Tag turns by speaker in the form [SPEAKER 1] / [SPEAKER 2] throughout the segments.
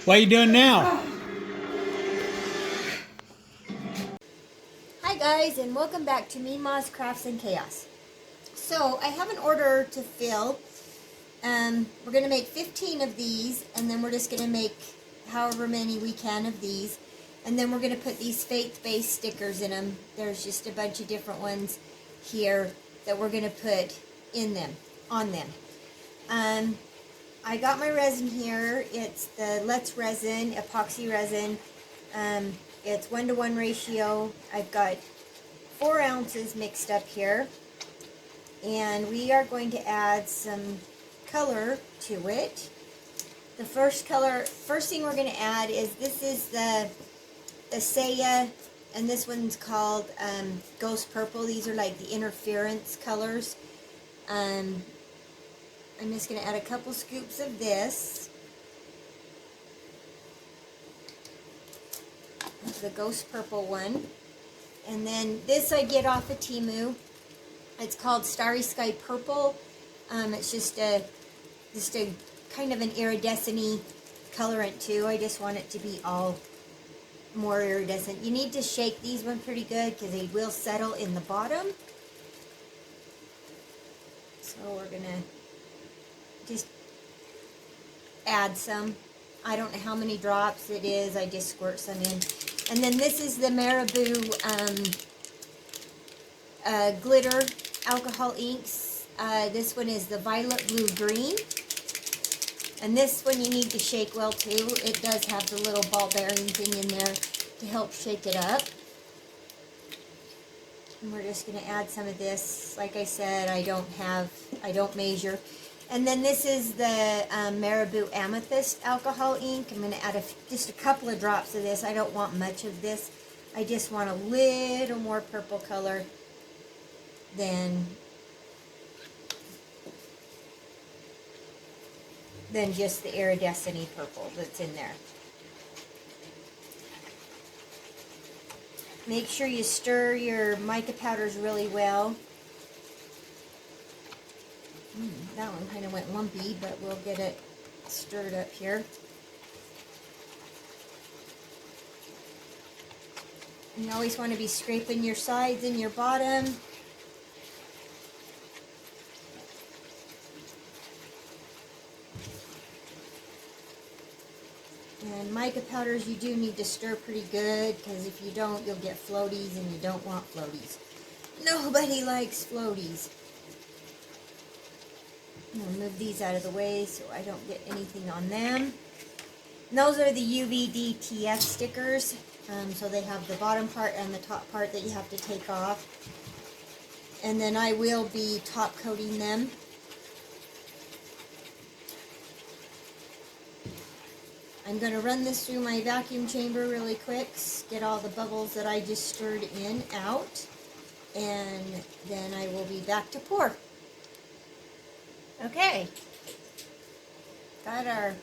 [SPEAKER 1] What are you doing now?
[SPEAKER 2] Hi guys, and welcome back to Mima's Crafts and Chaos. So I have an order to fill. We're going to make 15 of these, and then we're just going to make however many we can of these. And then we're going to put these faith-based stickers in them. There's just a bunch of different ones here that we're going to put in them, on them. I got my resin here. It's the Let's Resin, epoxy resin. It's 1-to-1 ratio. I've got 4 ounces mixed up here. And we are going to add some color to it. The first thing we're going to add is, this is the Saya, and this one's called Ghost Purple. These are like the interference colors. I'm just going to add a couple scoops of this. The Ghost Purple one. And then this I get off of Temu. It's called Starry Sky Purple. It's just a kind of an iridescent-y colorant too. I just want it to be all more iridescent. You need to shake these one pretty good because they will settle in the bottom. So we're gonna just add some. I don't know how many drops it is. I just squirt some in. And then this is the Marabou glitter alcohol inks. This one is the violet blue green. And this one you need to shake well too. It does have the little ball bearing thing in there to help shake it up. And we're just going to add some of this. Like I said, I don't measure. And then this is the Marabou Amethyst alcohol ink. I'm going to add just a couple of drops of this. I don't want much of this. I just want a little more purple color than just the iridescent-y purple that's in there. Make sure you stir your mica powders really well. That one kind of went lumpy, but we'll get it stirred up here. And you always want to be scraping your sides and your bottom. And mica powders, you do need to stir pretty good, because if you don't, you'll get floaties, and you don't want floaties. Nobody likes floaties. I'm going to move these out of the way so I don't get anything on them. And those are the UVDTF stickers. So they have the bottom part and the top part that you have to take off. And then I will be top coating them. I'm going to run this through my vacuum chamber really quick, get all the bubbles that I just stirred in out, and then I will be back to pour. Okay, got our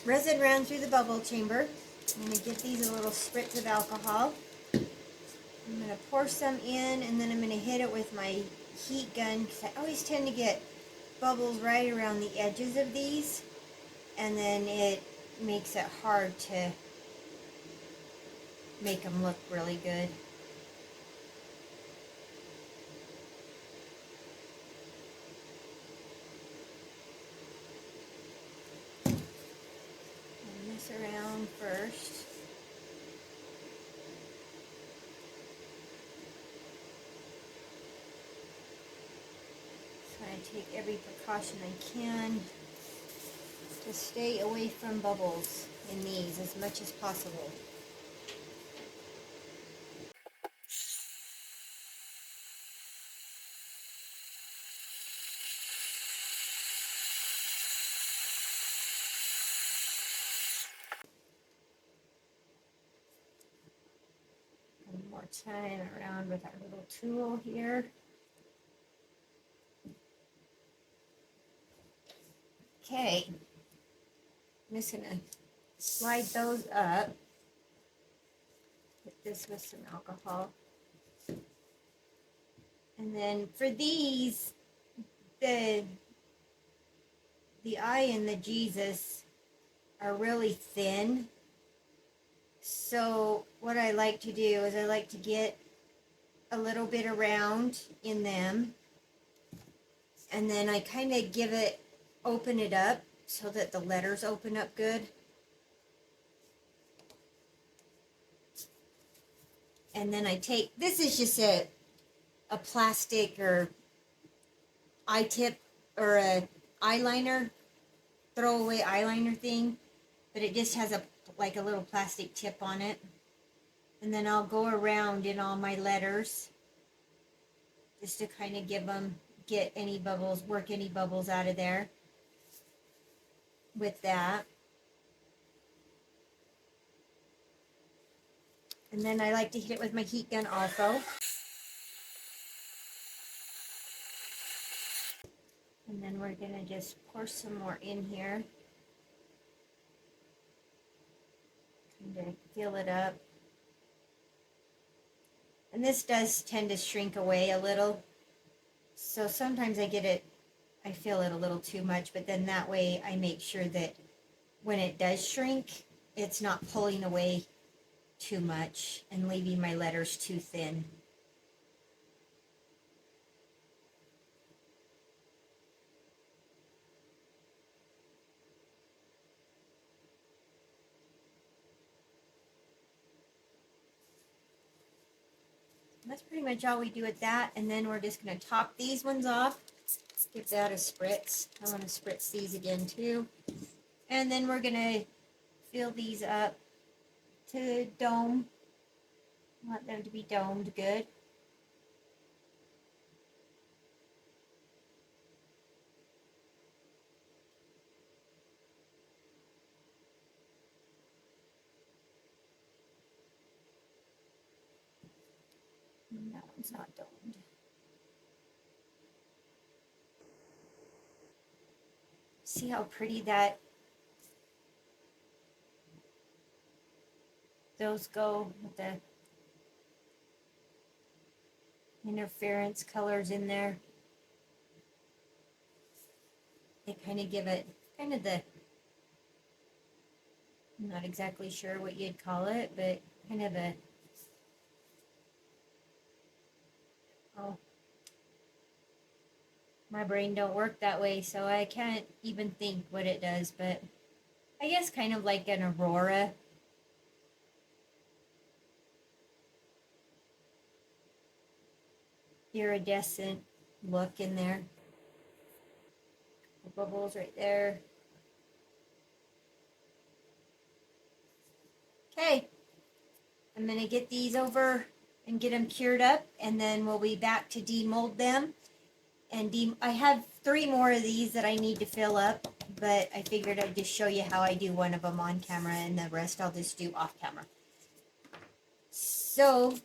[SPEAKER 2] resin ran through the bubble chamber. I'm going to give these a little spritz of alcohol. I'm going to pour some in, and then I'm going to hit it with my heat gun, because I always tend to get bubbles right around the edges of these, and then it makes it hard to make them look really good. This around first. So I take every precaution I can to stay away from bubbles in these as much as possible. One more time around with our little tool here. Okay, I'm just going to slide those up. Hit this with some alcohol. And then for these, the the I and the Jesus are really thin. So what I like to do is I like to get a little bit around in them, and then I kind of open it up so that the letters open up good. And then I take, this is just a plastic or eye tip or a eyeliner, throwaway eyeliner thing, but it just has like a little plastic tip on it. And then I'll go around in all my letters just to kind of get any bubbles, work any bubbles out of there with that. And then I like to hit it with my heat gun also. And then we're gonna just pour some more in here. Kind of fill it up. And this does tend to shrink away a little. So sometimes I feel it a little too much, but then that way I make sure that when it does shrink, it's not pulling away too much and leaving my letters too thin. That's pretty much all we do with that, and then we're just going to top these ones off. Give that a spritz. I want to spritz these again too. And then we're going to fill these up to dome. I want them to be domed good. That one's not domed. See how pretty those go with the interference colors in there. They kind of give it kind of I'm not exactly sure what you'd call it, but kind of oh, my brain don't work that way, so I can't even think what it does, but I guess kind of like an aurora. Iridescent look in there. The bubbles right there. Okay, I'm gonna get these over and get them cured up, and then we'll be back to demold them. And I have 3 more of these that I need to fill up, but I figured I'd just show you how I do one of them on camera, and the rest I'll just do off camera. So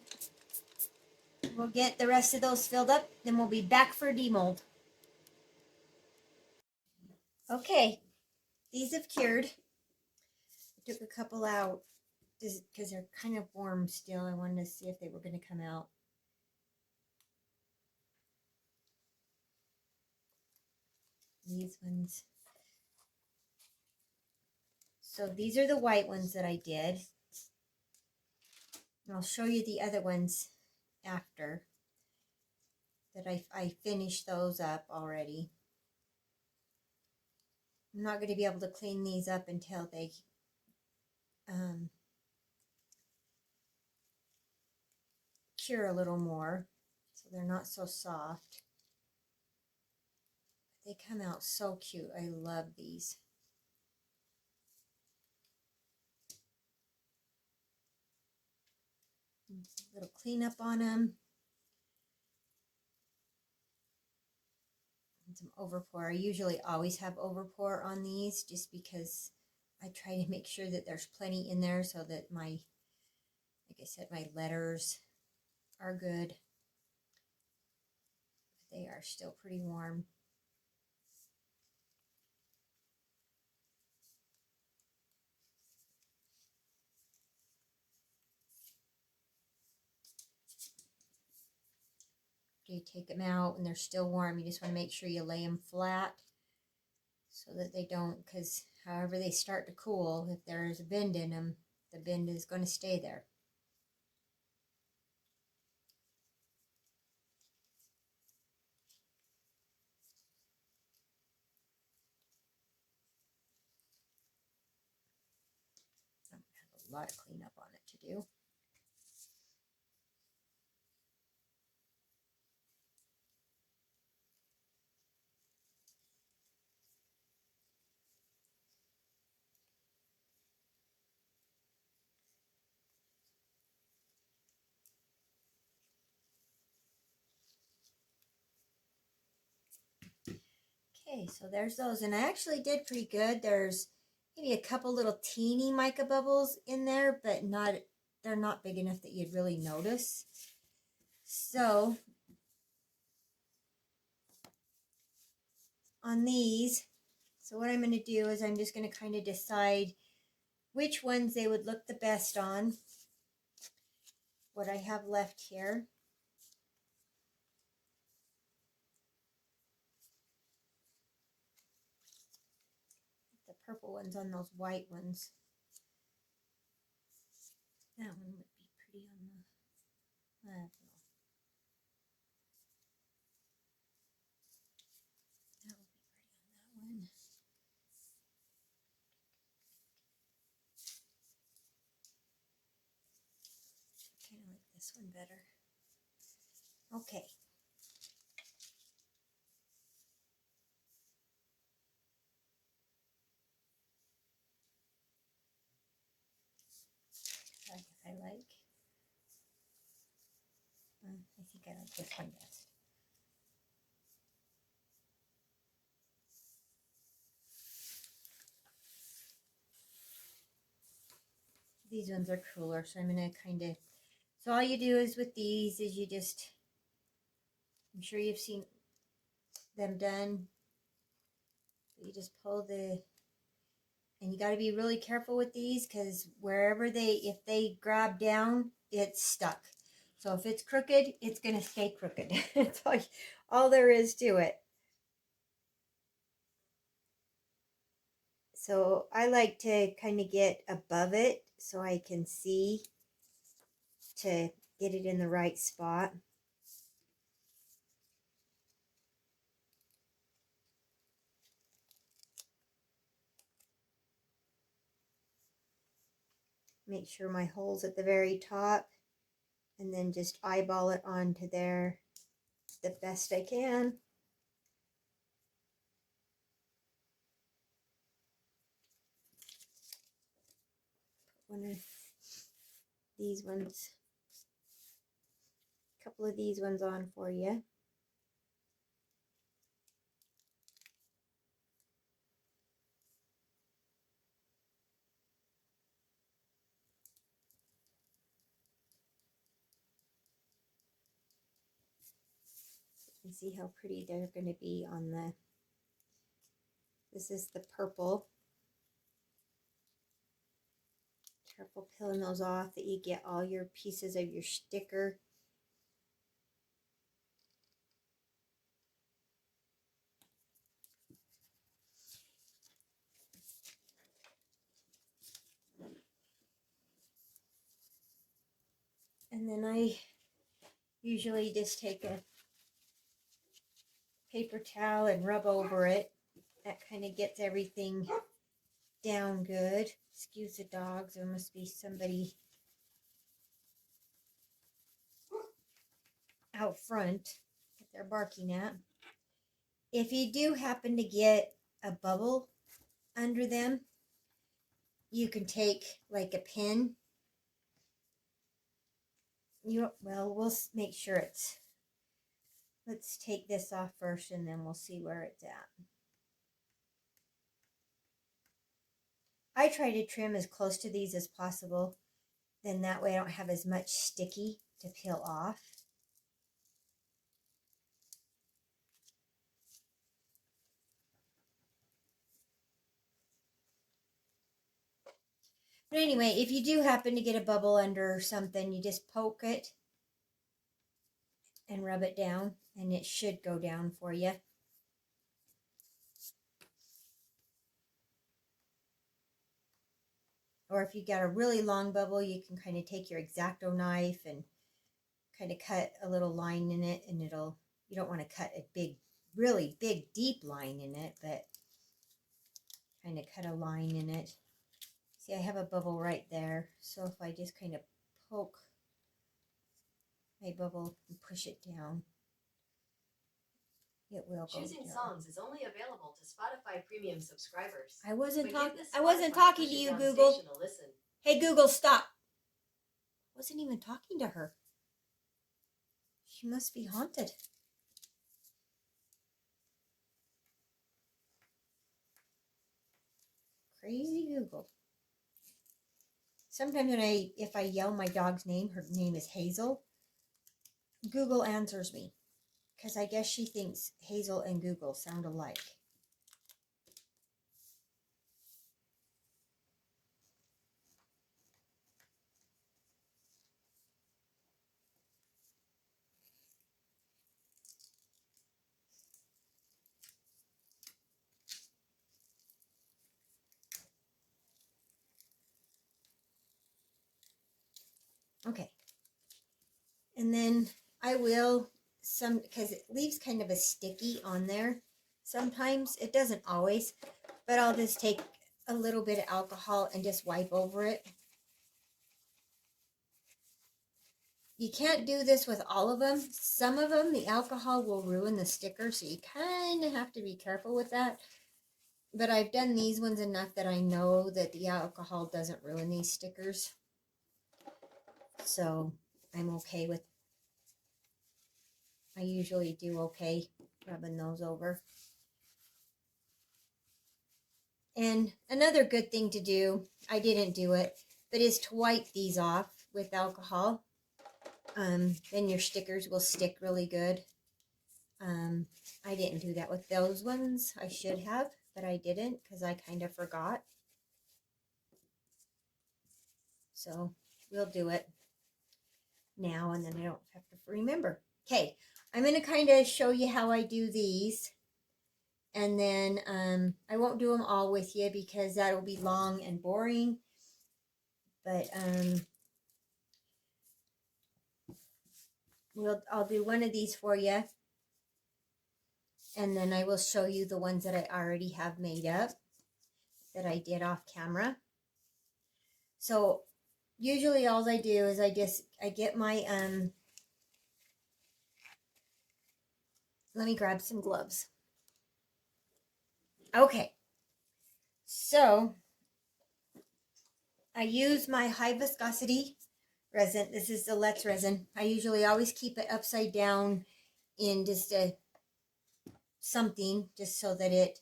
[SPEAKER 2] we'll get the rest of those filled up, then we'll be back for demold. Okay, these have cured. I took a couple out because they're kind of warm still. I wanted to see if they were going to come out. These ones. So these are the white ones that I did. And I'll show you the other ones after that I finished those up already. I'm not going to be able to clean these up until they cure a little more, so they're not so soft. They come out so cute. I love these. A little cleanup on them. And some overpour. I usually always have overpour on these just because I try to make sure that there's plenty in there so that like I said, my letters are good. They are still pretty warm. You take them out and they're still warm. You just want to make sure you lay them flat so so that they don't, because however they start to cool, if there is a bend in them, the bend is going to stay there. I have a lot of cleanup on it to do. Okay, so there's those, and I actually did pretty good. There's maybe a couple little teeny mica bubbles in there, but they're not big enough that you'd really notice. So on these, so what I'm going to do is I'm just going to kind of decide which ones they would look the best on. What I have left here. The purple ones on those white ones. That one would be pretty on the, I don't know. That would be pretty on that one. Kind of like this one better. Okay. I like. I think I like this one best. These ones are cooler, so I'm going to kind of, so all you do is with these is you just, I'm sure you've seen them done. You just pull the, and you got to be really careful with these because wherever if they grab down, it's stuck. So if it's crooked, it's going to stay crooked. That's all there is to it. So I like to kind of get above it so I can see to get it in the right spot. Make sure my hole's at the very top and then just eyeball it onto there the best I can. Put one of these ones, a couple of these ones on for you. And see how pretty they're going to be on the, this is the purple. Careful peeling those off that you get all your pieces of your sticker. And then I usually just take a paper towel and rub over it. That kind of gets everything down good. Excuse the dogs, there must be somebody out front that they're barking at. If you do happen to get a bubble under them, you can take like a pin. We'll make sure it's, let's take this off first and then we'll see where it's at. I try to trim as close to these as possible, then that way I don't have as much sticky to peel off. But anyway, if you do happen to get a bubble under something, you just poke it and rub it down, and it should go down for you. Or if you got a really long bubble, you can kind of take your X-Acto knife and kind of cut a little line in it, and you don't want to cut a big, really big, deep line in it, but kind of cut a line in it. See, I have a bubble right there, so if I just kind of poke my bubble and push it down, it will go
[SPEAKER 3] Choosing
[SPEAKER 2] down.
[SPEAKER 3] songs is only available to Spotify Premium subscribers.
[SPEAKER 2] I wasn't talking to you,
[SPEAKER 3] push-it-down
[SPEAKER 2] Google.
[SPEAKER 3] station to listen.
[SPEAKER 2] Hey, Google, stop. I wasn't even talking to her. She must be haunted. Crazy Google. Sometimes if I yell my dog's name, her name is Hazel, Google answers me. Because I guess she thinks Hazel and Google sound alike. Okay. And then I will, because it leaves kind of a sticky on there. Sometimes, it doesn't always, but I'll just take a little bit of alcohol and just wipe over it. You can't do this with all of them. Some of them, the alcohol will ruin the sticker, so you kind of have to be careful with that. But I've done these ones enough that I know that the alcohol doesn't ruin these stickers. So I'm okay with, I usually do okay rubbing those over. And another good thing to do, I didn't do it, but is to wipe these off with alcohol. Then your stickers will stick really good. I didn't do that with those ones. I should have, but I didn't because I kind of forgot. So we'll do it now, and then I don't have to remember. Okay, I'm going to kind of show you how I do these. And then I won't do them all with you because that'll be long and boring. But I'll do one of these for you. And then I will show you the ones that I already have made up that I did off camera. So usually all I do is I get my, let me grab some gloves. Okay, so I use my high viscosity resin. This is the Let's resin. I usually always keep it upside down in just something just so that it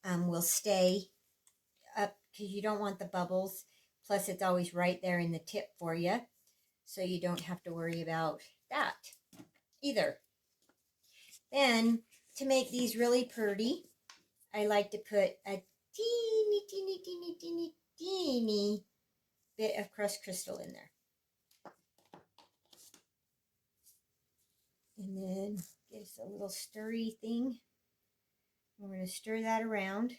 [SPEAKER 2] will stay up, because you don't want the bubbles. Plus it's always right there in the tip for you, so you don't have to worry about that either. Then to make these really pretty, I like to put a teeny bit of crushed crystal in there. And then gives a little stirry thing. We're going to stir that around.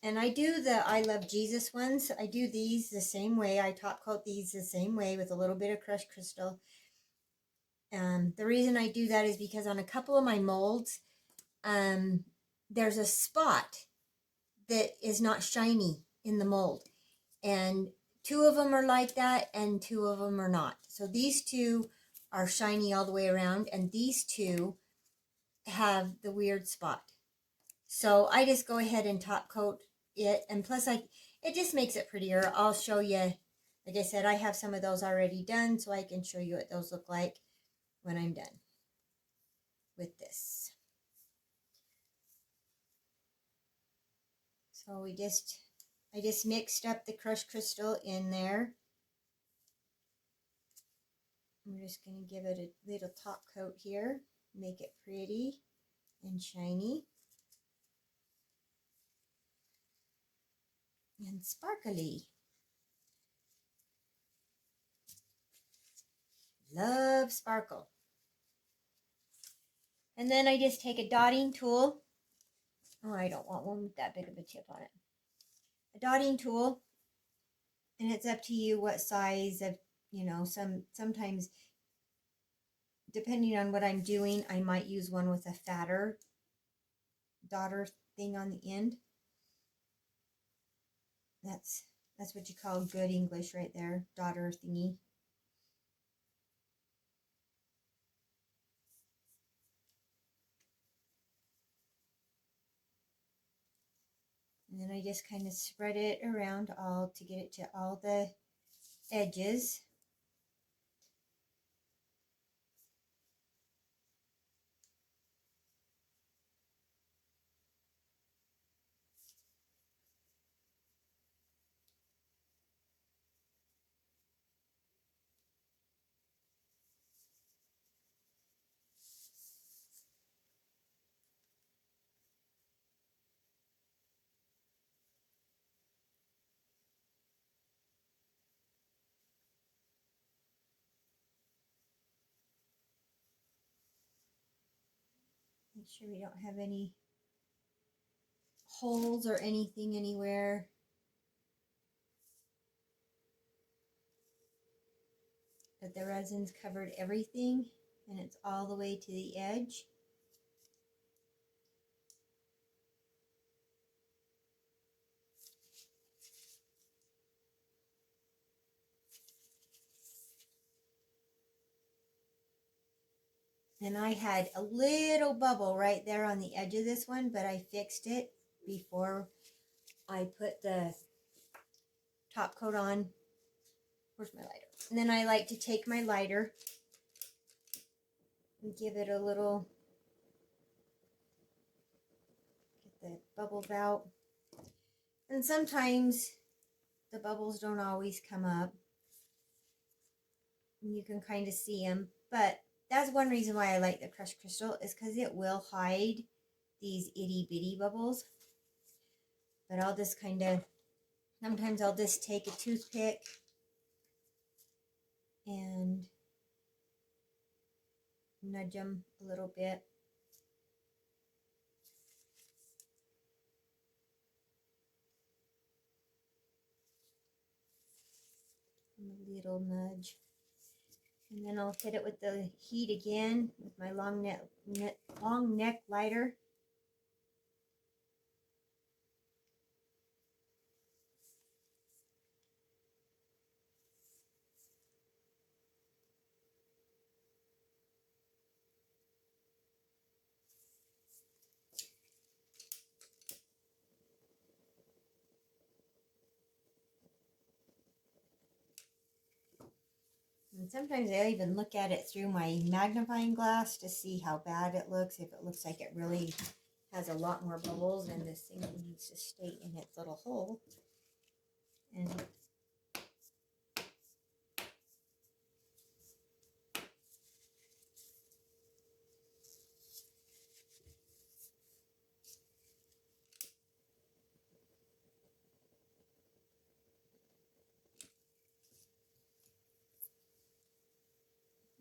[SPEAKER 2] And I do the I Love Jesus ones. I do these the same way. I top coat these the same way with a little bit of crushed crystal. The reason I do that is because on a couple of my molds, there's a spot that is not shiny in the mold. And 2 of them are like that and 2 of them are not. So these 2 are shiny all the way around, and these 2 have the weird spot. So I just go ahead and top coat it, and plus it just makes it prettier. I'll show you, like I said, I have some of those already done, so I can show you what those look like when I'm done with this. So I just mixed up the crushed crystal in there. I'm just going to give it a little top coat here, make it pretty and shiny and sparkly. love sparkle. And then I just take a dotting tool. Oh, I don't want one with that big of a tip on it. A dotting tool, and it's up to you what size of, you know, sometimes depending on what I'm doing, I might use one with a fatter daughter thing on the end. That's what you call good English right there, daughter thingy. And then I just kind of spread it around all to get it to all the edges. Make sure we don't have any holes or anything anywhere. That the resin's covered everything and it's all the way to the edge. And I had a little bubble right there on the edge of this one, but I fixed it before I put the top coat on. Where's my lighter? And then I like to take my lighter and give it a little, get the bubbles out. And sometimes the bubbles don't always come up. And you can kind of see them, but that's one reason why I like the crushed crystal, is because it will hide these itty bitty bubbles. But I'll just kind of, sometimes I'll just take a toothpick and nudge them a little bit. A little nudge. And then I'll hit it with the heat again with my long neck lighter. And sometimes I even look at it through my magnifying glass to see how bad it looks. If it looks like it really has a lot more bubbles and this thing needs to stay in its little hole. And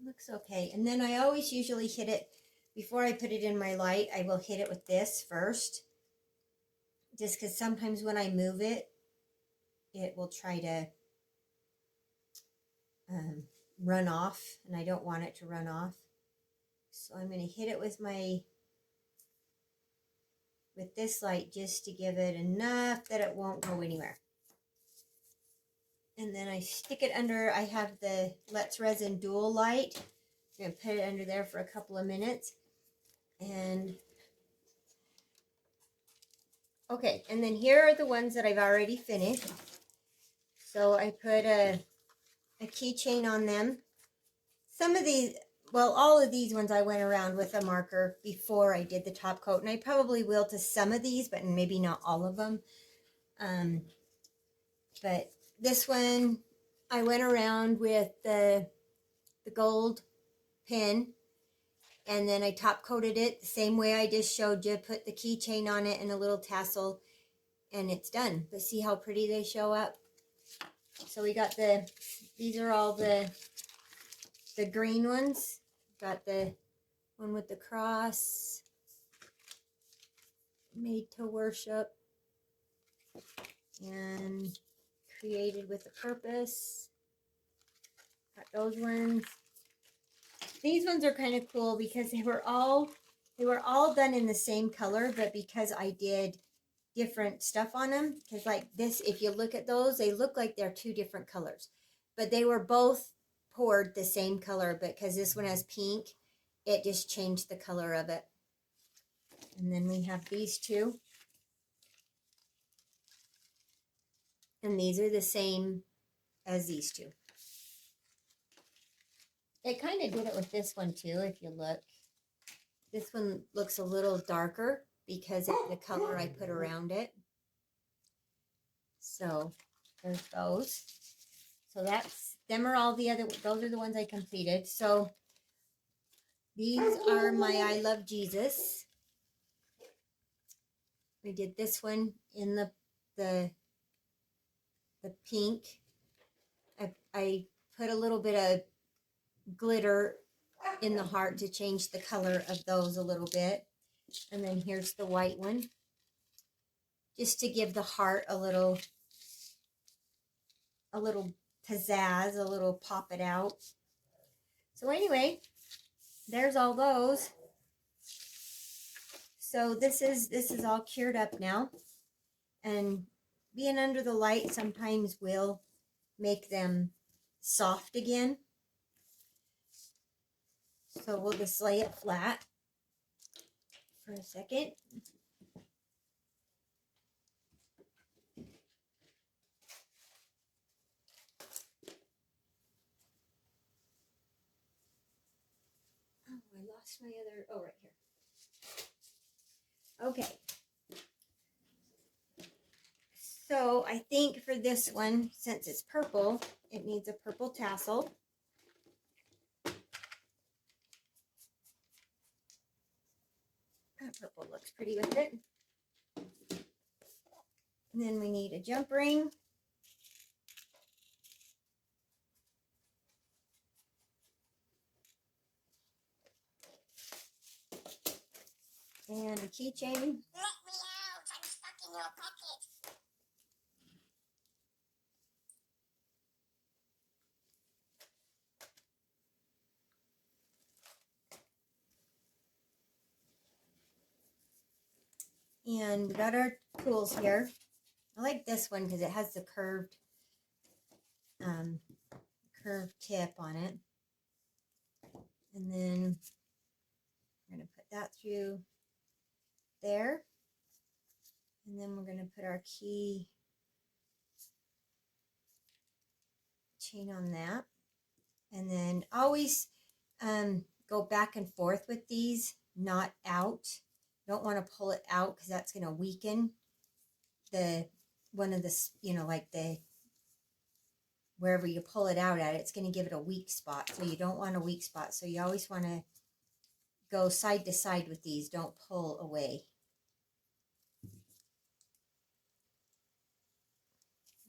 [SPEAKER 2] looks okay. And then I always usually hit it, before I put it in my light, I will hit it with this first. Just because sometimes when I move it, it will try to run off, and I don't want it to run off. So I'm going to hit it with this light just to give it enough that it won't go anywhere. And then I stick it under, I have the Let's Resin Dual light. I'm going to put it under there for a couple of minutes. And okay, and then here are the ones that I've already finished. So I put a keychain on them. Some of these, well, all of these ones I went around with a marker before I did the top coat. And I probably will to some of these, but maybe not all of them. But this one, I went around with the gold pin. And then I top coated it the same way I just showed you. Put the keychain on it and a little tassel. And it's done. But see how pretty they show up? So we got these are all the the green ones. Got the one with the cross, made to worship, and created with a purpose. Got those ones. These ones are kind of cool because they were all done in the same color, but because I did different stuff on them, because like this, if you look at those, they look like they're two different colors, but they were both poured the same color, but because this one has pink, it just changed the color of it. And then we have these two, and these are the same as these two. It kind of did it with this one too, if you look. This one looks a little darker because of the color I put around it. So there's those. So them are all the other, those are the ones I completed. So these are my I Love Jesus. I did this one in the pink. I put a little bit of glitter in the heart to change the color of those a little bit. And then here's the white one, just to give the heart a little pizzazz, a little pop it out. So anyway, there's all those. So this is all cured up now, and being under the light sometimes will make them soft again. So we'll just lay it flat for a second. Oh, I lost my other, oh, right here. Okay. So I think for this one, since it's purple, it needs a purple tassel. That purple looks pretty with it. And then we need a jump ring. And a keychain.
[SPEAKER 4] Let me out! I'm stuck in your pocket.
[SPEAKER 2] And we got our tools here. I like this one because it has the curved tip on it. And then we're going to put that through there. And then we're going to put our key chain on that. And then always go back and forth with these, not out. Don't want to pull it out because that's going to weaken one of the, like wherever you pull it out at, it's going to give it a weak spot. So you don't want a weak spot. So you always want to go side to side with these. Don't pull away.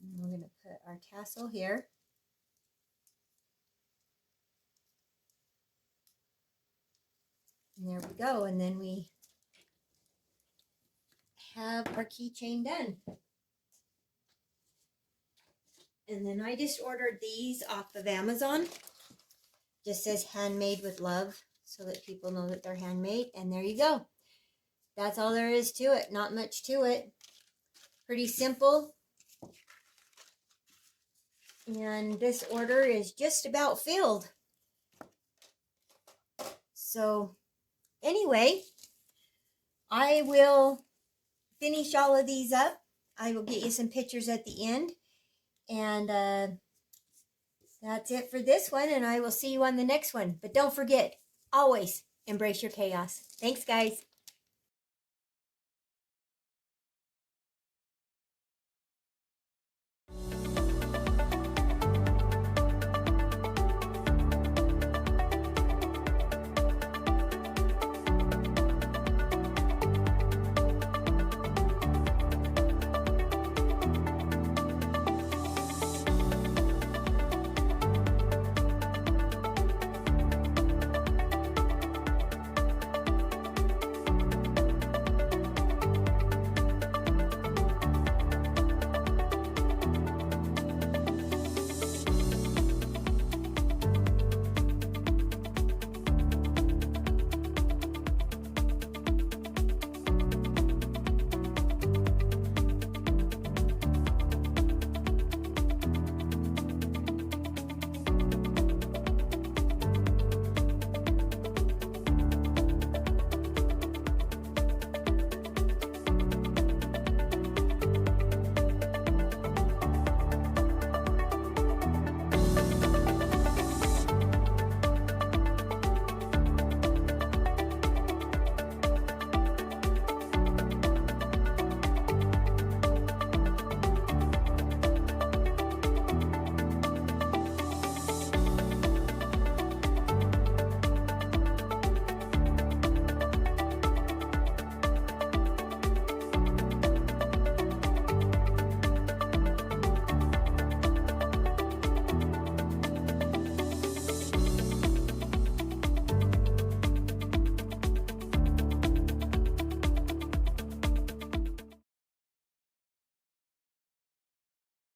[SPEAKER 2] And we're going to put our tassel here. And there we go. And then we have our keychain done. And then I just ordered these off of Amazon. Just says handmade with love so that people know that they're handmade. And there you go. That's all there is to it. Not much to it. Pretty simple. And this order is just about filled. So anyway, I will finish all of these up. I will get you some pictures at the end. And that's it for this one. And I will see you on the next one. But don't forget, always embrace your chaos. Thanks, guys.